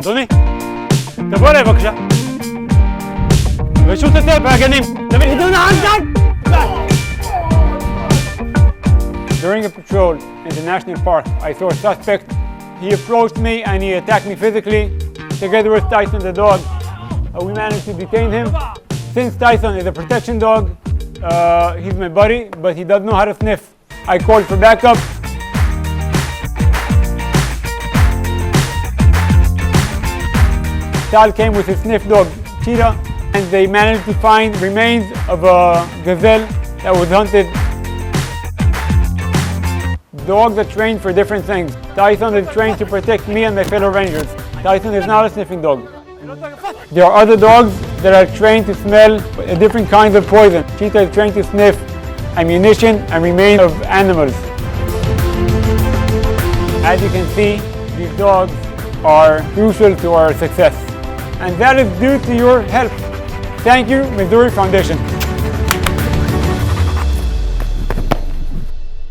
אדוני, תבוא אליי בבקשה. רשות הטבע והגנים, תביא לי דונה ענקן! During a patrol in the national park, I saw a suspect. He approached me and he attacked me physically, together with Tyson the dog. We managed to detain him. Since Tyson is a protection dog, he's my buddy, but he doesn't know how to sniff. I called for backup. Tal came with his sniff dog, Cheetah, and they managed to find remains of a gazelle that was hunted. Dogs are trained for different things. Tyson is trained to protect me and my fellow rangers. Tyson is not a sniffing dog. There are other dogs that are trained to smell different kinds of poison. Cheetah is trained to sniff ammunition and remains of animals. As you can see, these dogs are crucial to our success. And that is due to your help. Thank you, Mzuri Foundation.